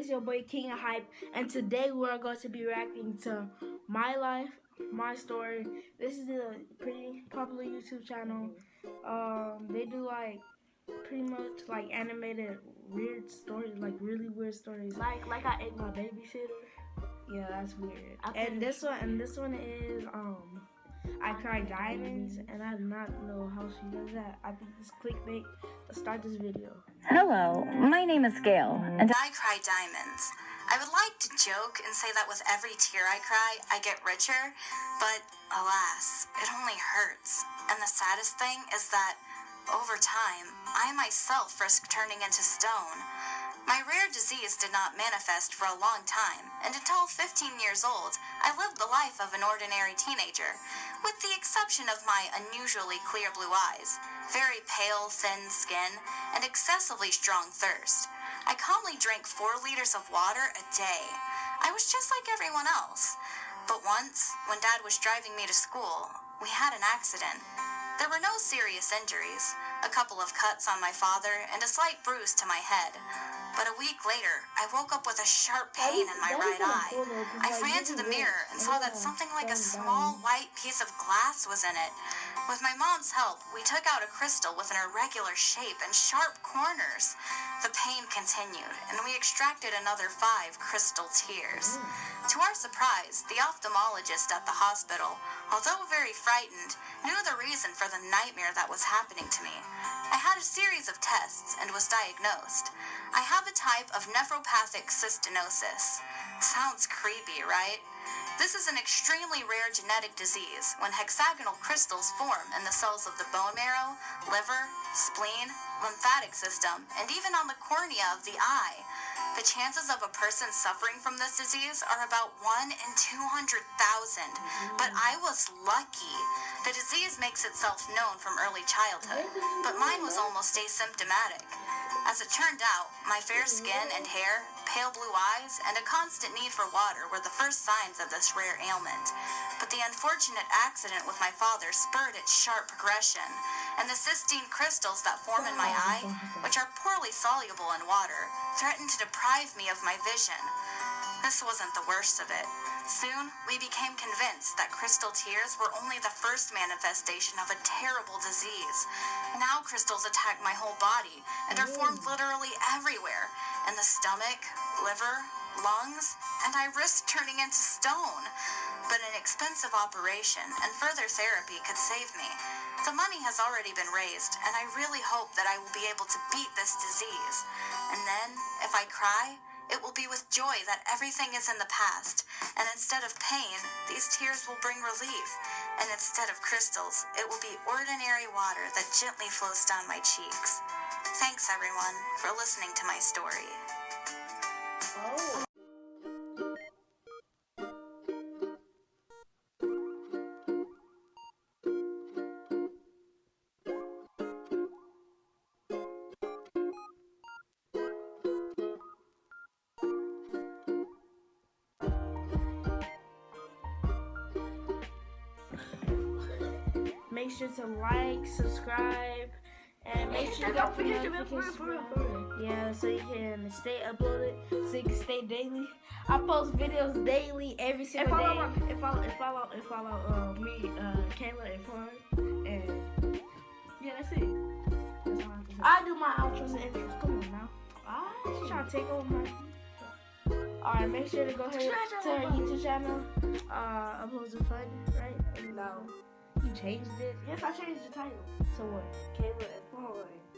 It's your boy King of Hype, and today we're going to be reacting to My Life, My Story. This is a pretty popular YouTube channel. They do like pretty much like animated weird stories, like really weird stories. Like I ate my babysitter. Yeah, that's weird. And this one is I Cry Diamonds, and I do not know how she does that. I think it's clickbait. Let's start this video. Hello, my name is Gail, and I Cry Diamonds. I would like to joke and say that with every tear I cry, I get richer, but alas, it only hurts. And the saddest thing is that, over time, I myself risk turning into stone. My rare disease did not manifest for a long time, and until 15 years old, I lived the life of an ordinary teenager, with the exception of my unusually clear blue eyes, very pale, thin skin, and excessively strong thirst. I calmly drank 4 liters of water a day. I was just like everyone else. But once, when Dad was driving me to school, we had an accident. There were no serious injuries, a couple of cuts on my father, and a slight bruise to my head. But a week later, I woke up with a sharp pain in my right eye. I ran to the mirror and saw that something like a small white piece of glass was in it. With my mom's help, we took out a crystal with an irregular shape and sharp corners. The pain continued, and we extracted another 5 crystal tears. To our surprise, the ophthalmologist at the hospital, although very frightened, knew the reason for the nightmare that was happening to me. I had a series of tests and was diagnosed. I have a type of nephropathic cystinosis. Sounds creepy, right? This is an extremely rare genetic disease when hexagonal crystals form in the cells of the bone marrow, liver, spleen, lymphatic system, and even on the cornea of the eye. The chances of a person suffering from this disease are about 1 in 200,000, but I was lucky. The disease makes itself known from early childhood, but mine was almost asymptomatic. As it turned out, my fair skin and hair, pale blue eyes, and a constant need for water were the first signs of this rare ailment. But the unfortunate accident with my father spurred its sharp progression, and the cystine crystals that form in my eye, which are poorly soluble in water, threatened to deprive me of my vision. This wasn't the worst of it. Soon, we became convinced that crystal tears were only the first manifestation of a terrible disease. Now crystals attack my whole body and are formed literally everywhere, in the stomach, liver, lungs, and I risked turning into stone. But an expensive operation and further therapy could save me. The money has already been raised, and I really hope that I will be able to beat this disease. And then, if I cry, it will be with joy that everything is in the past, and instead of pain, these tears will bring relief, and instead of crystals, it will be ordinary water that gently flows down my cheeks. Thanks, everyone, for listening to my story. Make sure to like, subscribe, and make sure you got the notifications on. Yeah, so you can stay uploaded, so you can stay daily. I post videos daily, every single day. And follow me, Kayla, and Fun, and yeah, that's it. That's all I have to say. I do my outros and intros. Come on now. She's trying to take over my. Alright, make sure to go ahead to her YouTube channel. Uploads and Fun, right? No. You changed it? Yes, I changed the title. So what? Kayla and Fun.